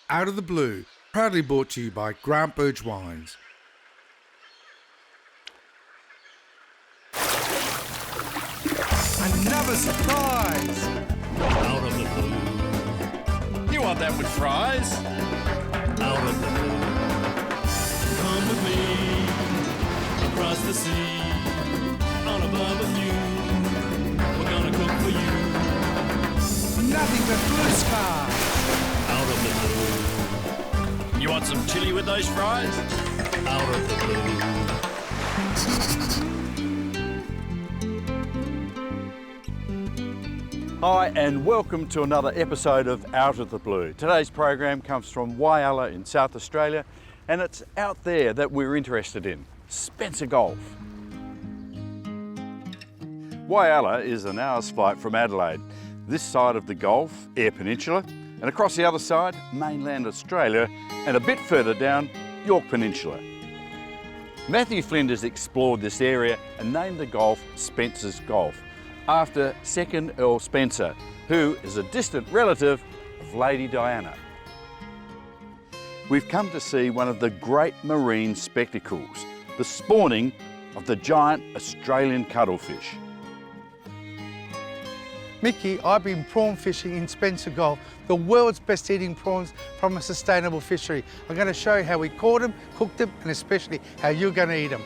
Out of the Blue, proudly brought to you by Grant Burge Wines. Another surprise! Out of the blue. You want that with fries? Out of the blue. Come with me across the sea on a barbecue. We're gonna cook for you. Nothing but blue skies! Out of the blue. You want some chili with those fries? Out of the blue. Hi and welcome to another episode of Out of the Blue. Today's program comes from Whyalla in South Australia, and it's out there that we're interested in, Spencer Gulf. Whyalla is an hour's flight from Adelaide. This side of the Gulf, Eyre Peninsula, and across the other side, mainland Australia, and a bit further down, York Peninsula. Matthew Flinders explored this area and named the Gulf Spencer's Gulf, after 2nd Earl Spencer, who is a distant relative of Lady Diana. We've come to see one of the great marine spectacles, the spawning of the giant Australian cuttlefish. Mickey, I've been prawn fishing in Spencer Gulf, the world's best eating prawns from a sustainable fishery. I'm going to show you how we caught them, cooked them, and especially how you're going to eat them.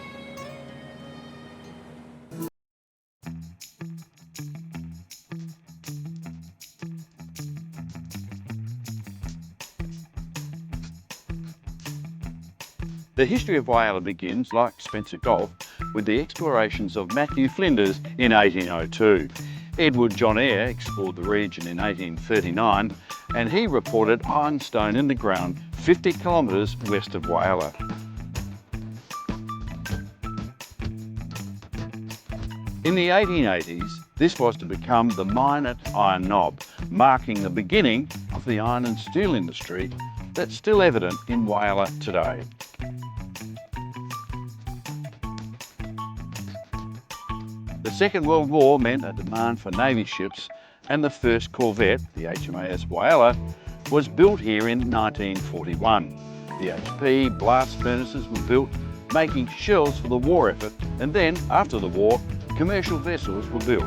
The history of Whyalla begins, like Spencer Gulf, with the explorations of Matthew Flinders in 1802. Edward John Eyre explored the region in 1839, and he reported ironstone in the ground 50 kilometres west of Whyalla. In the 1880s, this was to become the mine at Iron Knob, marking the beginning of the iron and steel industry that's still evident in Whyalla today. The Second World War meant a demand for Navy ships, and the first corvette, the HMAS Whyalla, was built here in 1941. The HP blast furnaces were built, making shells for the war effort, and then, after the war, commercial vessels were built.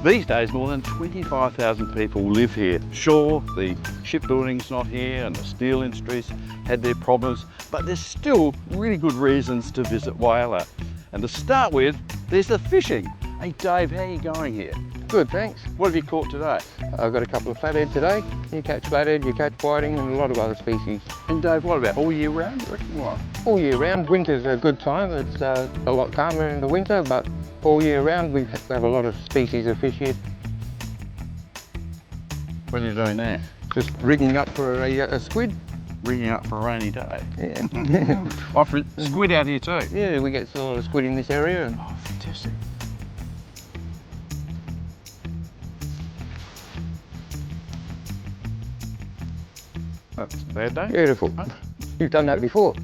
These days, more than 25,000 people live here. Sure, the shipbuilding's not here and the steel industries had their problems, but there's still really good reasons to visit Whyalla. And to start with, there's the fishing. Hey Dave, how are you going here? Good, thanks. What have you caught today? I've got a couple of flathead today. You catch flathead, you catch whiting, and a lot of other species. And Dave, what about all year round, you reckon what? All year round. Winter's a good time. It's a lot calmer in the winter, but all year round we have a lot of species of fish here. What are you doing there? Just rigging up for a squid. Rigging up for a rainy day. Yeah. Offer squid out here too? Yeah, we get a lot of squid in this area. And Oh, fantastic. That's a bad day. beautiful. You've done that before?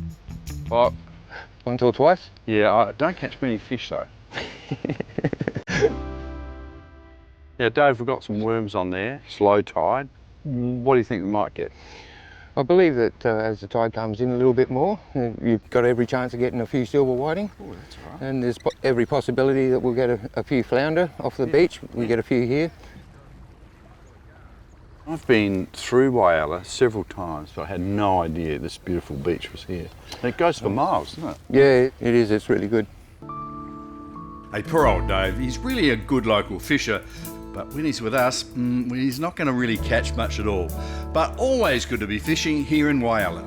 Oh, Once or twice? yeah, I don't catch many fish though. Yeah, Dave, we've got some worms on there, slow tide. What do you think we might get? I believe that as the tide comes in a little bit more, you've got every chance of getting a few silver whiting. Oh, that's all right. And there's every possibility that we'll get a few flounder off the beach. We get a few here. I've been through Whyalla several times, but I had no idea this beautiful beach was here. And it goes for miles, doesn't it? Yeah, it is. It's really good. Hey, poor old Dave, he's really a good local fisher, but when he's with us, he's not going to really catch much at all. But always good to be fishing here in Whyalla.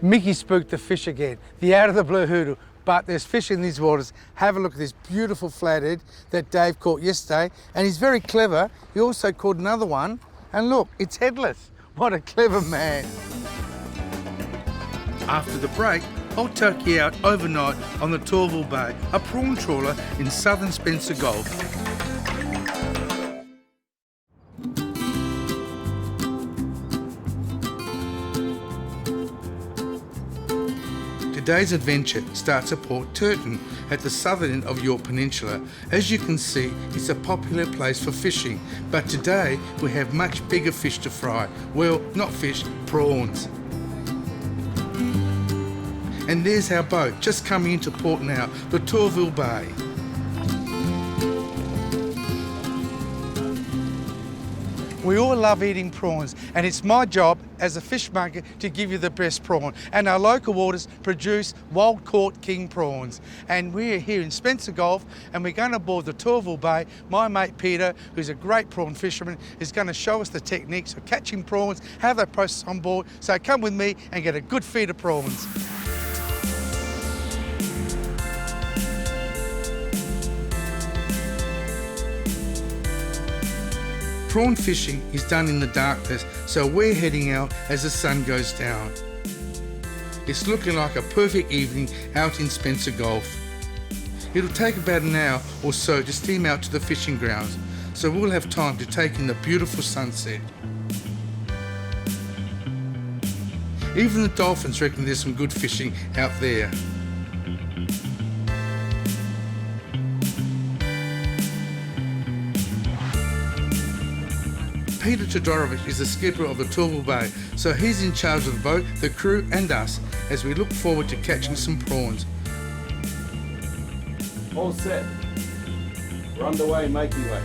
Mickey spooked the fish again, the out of the blue hoodoo. But there's fish in these waters. Have a look at this beautiful flathead that Dave caught yesterday. And he's very clever. He also caught another one. And look, it's headless. What a clever man. After the break, I'll take you out overnight on the Torval Bay, a prawn trawler in southern Spencer Gulf. Today's adventure starts at Port Turton at the southern end of York Peninsula. As you can see, it's a popular place for fishing, but today we have much bigger fish to fry. Well, not fish, prawns. And there's our boat just coming into port now, the Tourville Bay. We all love eating prawns, and it's my job as a fishmonger to give you the best prawn. And our local waters produce wild-caught king prawns. And we're here in Spencer Gulf, and we're going to board the Tourville Bay. My mate Peter, who's a great prawn fisherman, is going to show us the techniques of catching prawns, how they process on board. So come with me and get a good feed of prawns. Prawn fishing is done in the darkness, so we're heading out as the sun goes down. It's looking like a perfect evening out in Spencer Gulf. It'll take about an hour or so to steam out to the fishing grounds, so we'll have time to take in the beautiful sunset. Even the dolphins reckon there's some good fishing out there. Peter Todorovic is the skipper of the Tourville Bay, so he's in charge of the boat, the crew and us as we look forward to catching some prawns. All set. We're underway, making way.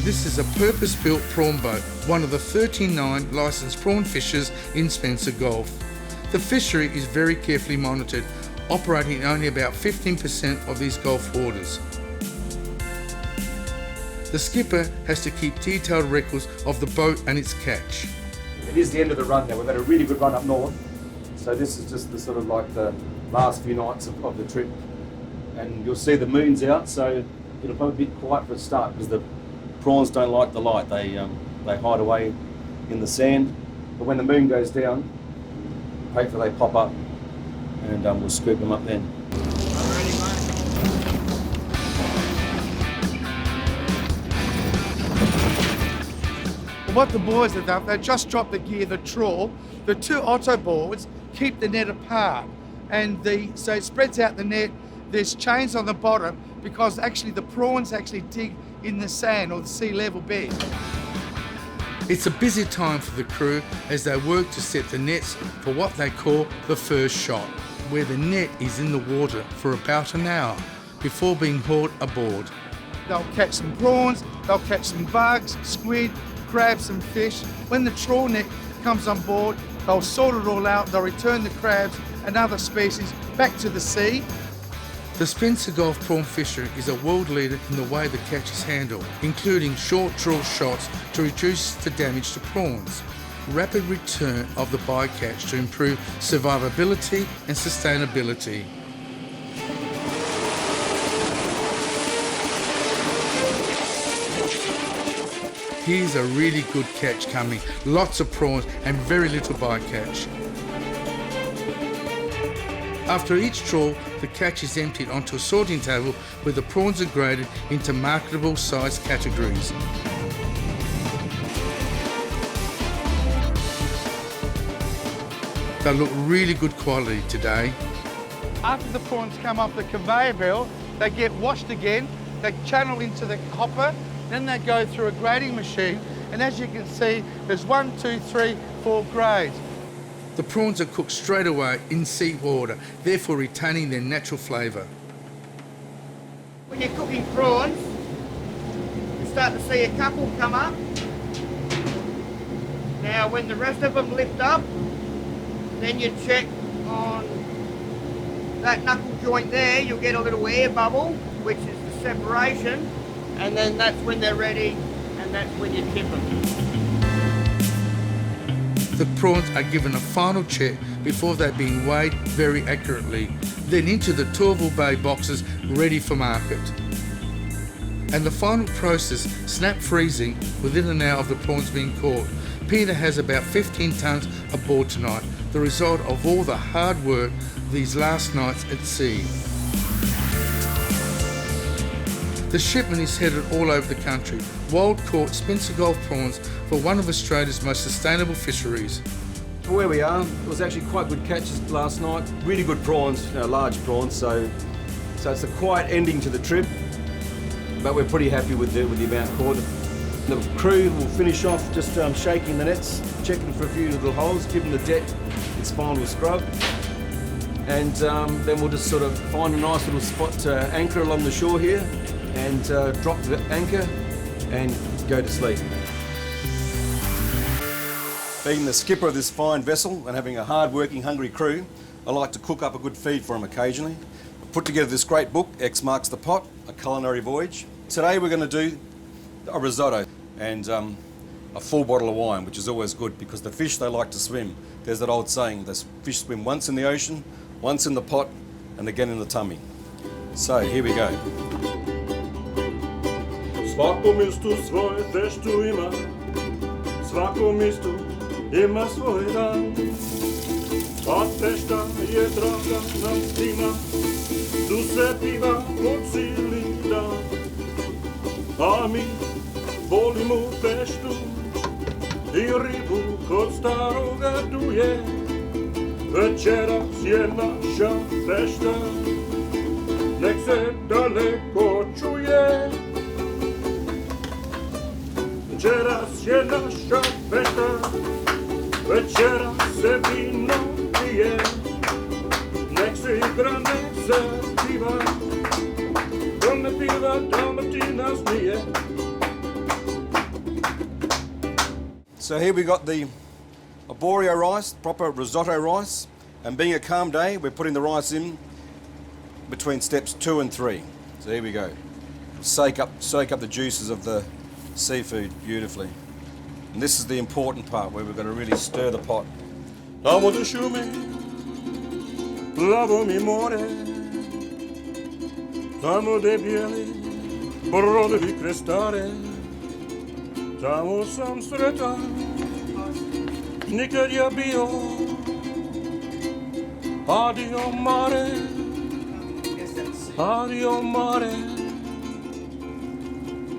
This is a purpose-built prawn boat, one of the 39 licensed prawn fishers in Spencer Gulf. The fishery is very carefully monitored, operating in only about 15% of these Gulf waters. The skipper has to keep detailed records of the boat and its catch. It is the end of the run now. We've had a really good run up north. So this is just the sort of like the last few nights of the trip. And you'll see the moon's out, so it'll probably be quiet for a start because the prawns don't like the light. They hide away in the sand. But when the moon goes down, hopefully they pop up and we'll scoop them up then. What the boys have done, they just dropped the gear, the trawl. The two Otto boards keep the net apart, and so it spreads out the net. There's chains on the bottom because actually the prawns actually dig in the sand or the sea level bed. It's a busy time for the crew as they work to set the nets for what they call the first shot, where the net is in the water for about an hour before being hauled aboard. They'll catch some prawns, they'll catch some bugs, squid, grab some fish. When the trawl net comes on board, they'll sort it all out, they'll return the crabs and other species back to the sea. The Spencer Gulf prawn fishery is a world leader in the way the catch is handled, including short trawl shots to reduce the damage to prawns, rapid return of the bycatch to improve survivability and sustainability. Here's a really good catch coming, lots of prawns and very little bycatch. After each trawl, the catch is emptied onto a sorting table where the prawns are graded into marketable size categories. They look really good quality today. After the prawns come off the conveyor belt, they get washed again, they channel into the hopper, then they go through a grading machine, and as you can see, there's 1, 2, 3, 4 grades. The prawns are cooked straight away in sea water, therefore retaining their natural flavour. When you're cooking prawns, you start to see a couple come up. Now when the rest of them lift up, then you check on that knuckle joint there, you'll get a little air bubble, which is the separation, and then that's when they're ready, and that's when you tip them. The prawns are given a final check before they're being weighed very accurately, then into the Tourville Bay boxes ready for market. And the final process, snap freezing, within an hour of the prawns being caught. Peter has about 15 tonnes aboard tonight, the result of all the hard work these last nights at sea. The shipment is headed all over the country. Wild caught Spencer Gulf prawns for one of Australia's most sustainable fisheries. for where we are, it was actually quite good catches last night. Really good prawns, large prawns, so it's a quiet ending to the trip, but we're pretty happy with the amount caught. The crew will finish off just shaking the nets, checking for a few little holes, giving the deck its final scrub, and then we'll just sort of find a nice little spot to anchor along the shore here and drop the anchor and go to sleep. Being the skipper of this fine vessel and having a hard-working, hungry crew, I like to cook up a good feed for them occasionally. I put together this great book, X Marks the Pot, A Culinary Voyage. Today we're going to do a risotto and a full bottle of wine, which is always good because the fish, they like to swim. There's that old saying, the fish swim once in the ocean, once in the pot, and again in the tummy. So here we go. Svako mjesto svoje feštu ima, svako mjesto ima svoj dan. A fešta je draga nam svima, tu se piva po cijeli dan. A mi volimo feštu i ribu kod staroga duje. Večeras je naša fešta, nek se daleko čuje. Večeras je naša fešta, večeras se vino pije, nek se igra, nek se piva, ko ne piva, Dalmatina smije. So here we got the arborio rice, proper risotto rice, and being a calm day, we're putting the rice in between steps 2 and 3. So here we go. Soak up the juices of the seafood beautifully. And this is the important part where we're going to really stir the pot. Amo do šume, plavo mi more, tamo de bijeli brodovi krestare, tamo sam sretan, nikad ja bio. Adio mare, adio mare,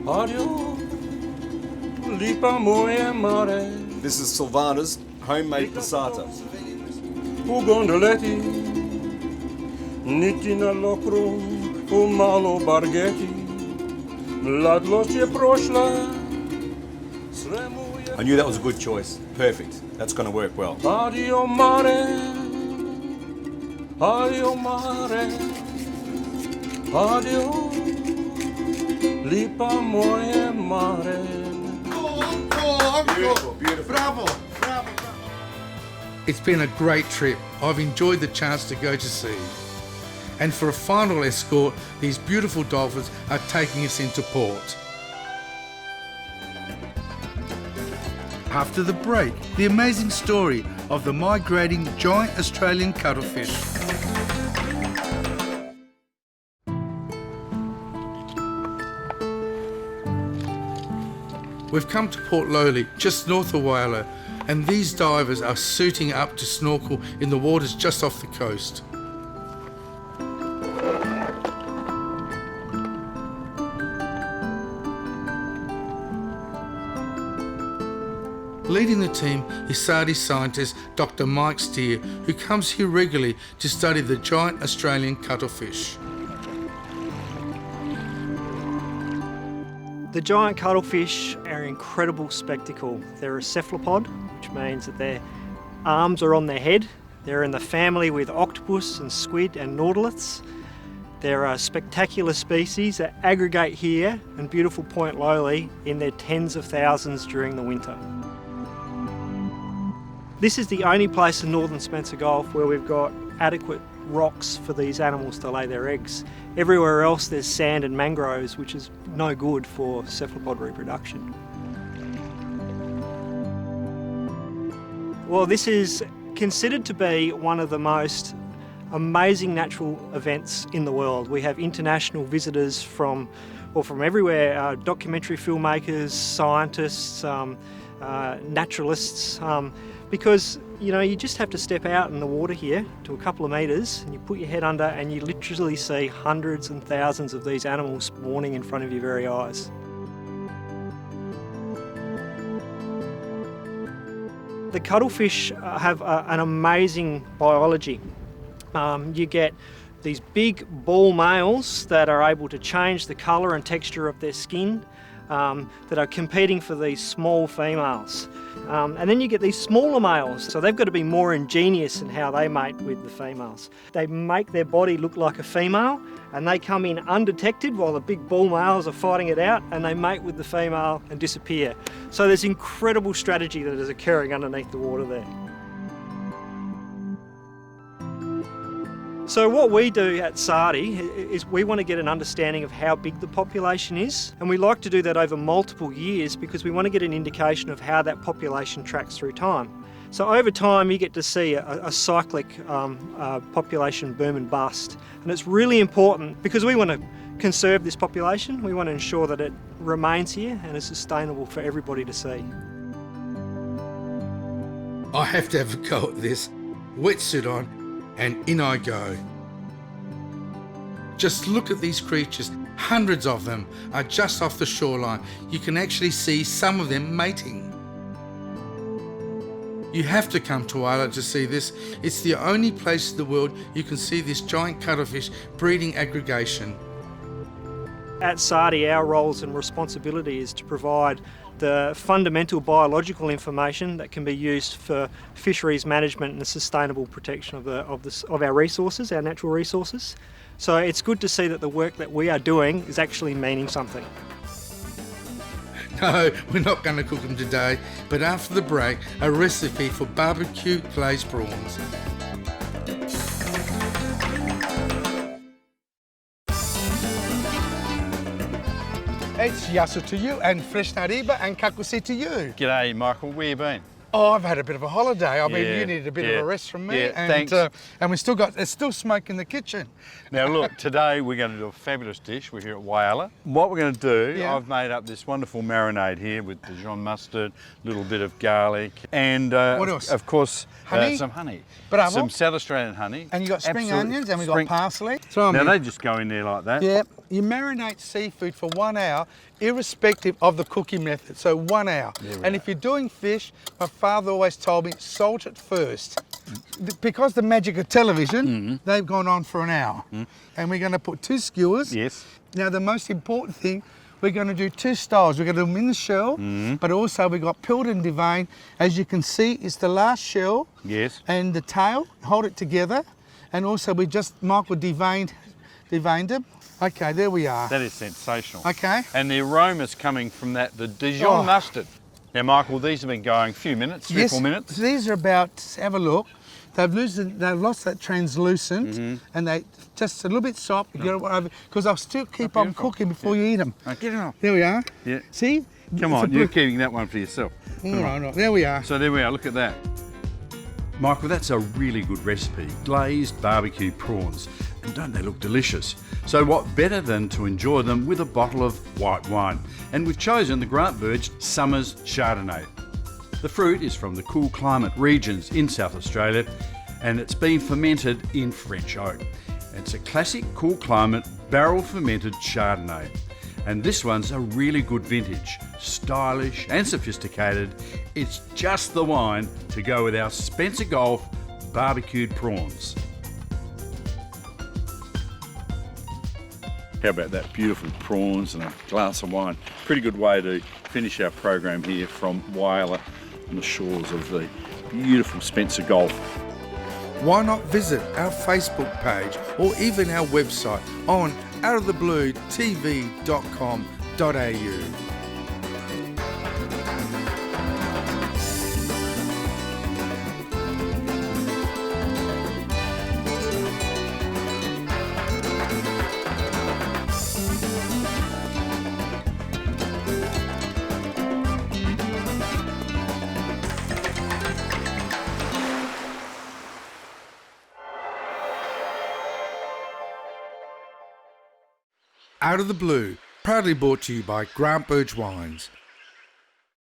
adio lipa moje mare. This is Silvana's homemade passata. U gondoleti, niti na lokru, u malo bargeti, mladlost je prošla, sve mu je... I knew that was a good choice. Perfect. That's going to work well. Adio mare, adio mare, adio lipa moje mare. Beautiful, beautiful. Bravo, bravo, bravo. It's been a great trip. I've enjoyed the chance to go to sea. And for a final escort, these beautiful dolphins are taking us into port. After the break, the amazing story of the migrating giant Australian cuttlefish. We've come to Port Lowley, just north of Whyalla, and these divers are suiting up to snorkel in the waters just off the coast. Leading the team is Saudi scientist Dr. Mike Steer, who comes here regularly to study the giant Australian cuttlefish. The giant cuttlefish are an incredible spectacle. They're a cephalopod, which means that their arms are on their head. They're in the family with octopus and squid and nautilus. They're a spectacular species that aggregate here in beautiful Point Lowley in their tens of thousands during the winter. This is the only place in northern Spencer Gulf where we've got adequate rocks for these animals to lay their eggs. Everywhere else there's sand and mangroves, which is no good for cephalopod reproduction. Well, this is considered to be one of the most amazing natural events in the world. We have international visitors from everywhere, documentary filmmakers, scientists, naturalists, because you just have to step out in the water here to a couple of metres and you put your head under and you literally see hundreds and thousands of these animals spawning in front of your very eyes. The cuttlefish have an amazing biology. You get these big ball males that are able to change the colour and texture of their skin, that are competing for these small females. And then you get these smaller males, so they've got to be more ingenious in how they mate with the females. They make their body look like a female, and they come in undetected while the big bull males are fighting it out, and they mate with the female and disappear. So there's incredible strategy that is occurring underneath the water there. So what we do at Sardi is we want to get an understanding of how big the population is, and we like to do that over multiple years because we want to get an indication of how that population tracks through time. So over time you get to see a cyclic population boom and bust, and it's really important because we want to conserve this population. We want to ensure that it remains here and is sustainable for everybody to see. I have to have a go at this. Wetsuit on, and in I go. Just look at these creatures. Hundreds of them are just off the shoreline. You can actually see some of them mating. You have to come to Whyalla to see this. It's the only place in the world you can see this giant cuttlefish breeding aggregation. At Sardi, our roles and responsibility is to provide the fundamental biological information that can be used for fisheries management and the sustainable protection of our resources, our natural resources. So it's good to see that the work that we are doing is actually meaning something. No, we're not going to cook them today, but after the break, a recipe for barbecue glazed prawns. It's Yasu to you and Fresh Nariba and Kakusi to you. G'day, Michael. Where you been? Oh, I've had a bit of a holiday. I mean, Yeah, you needed a bit yeah, of a rest from me. yeah, and, thanks. And it's still smoke in the kitchen. Now look, today we're going to do a fabulous dish. We're here at Whyalla. What we're going to do, Yeah. I've made up this wonderful marinade here with Dijon mustard, a little bit of garlic, and What else? of course Honey? some honey. Bravo. Some South Australian honey. And you got spring Absolute onions and we got spring- parsley. Throw 'em Now in. they just go in there like that. Yeah, you marinate seafood for 1 hour, irrespective of the cooking method. So 1 hour. And if you're doing fish, my father always told me, salt it first. Because the magic of television, they've gone on for an hour. And we're going to put 2 skewers. Yes. Now the most important thing, we're going to do 2 styles. We're going to do them in the shell, but also we've got peeled and deveined. As you can see, it's the last shell Yes. and the tail. Hold it together. And also Michael deveined them. Okay, there we are. That is sensational. Okay. And the aroma's coming from the Dijon mustard. Now, Michael, these have been going a few minutes, 3 or 4 minutes. These are about, have a look. They've lost that translucent and they just a little bit soft. Because I'll still keep on cooking before you eat them. Get it off. There we are. Yeah. See? Come on, you're keeping that one for yourself. All right. There we are. So there we are, look at that. Michael, that's a really good recipe. Glazed barbecue prawns. And don't they look delicious? So what better than to enjoy them with a bottle of white wine? And we've chosen the Grant Burge Summer's Chardonnay. The fruit is from the cool climate regions in South Australia, and it's been fermented in French oak. It's a classic cool climate barrel fermented Chardonnay. And this one's a really good vintage, stylish and sophisticated. It's just the wine to go with our Spencer Gulf barbecued prawns. How about that? Beautiful prawns and a glass of wine. Pretty good way to finish our program here from Whyalla on the shores of the beautiful Spencer Gulf. Why not visit our Facebook page or even our website on outofthebluetv.com.au. Out of the Blue, proudly brought to you by Grant Burge Wines.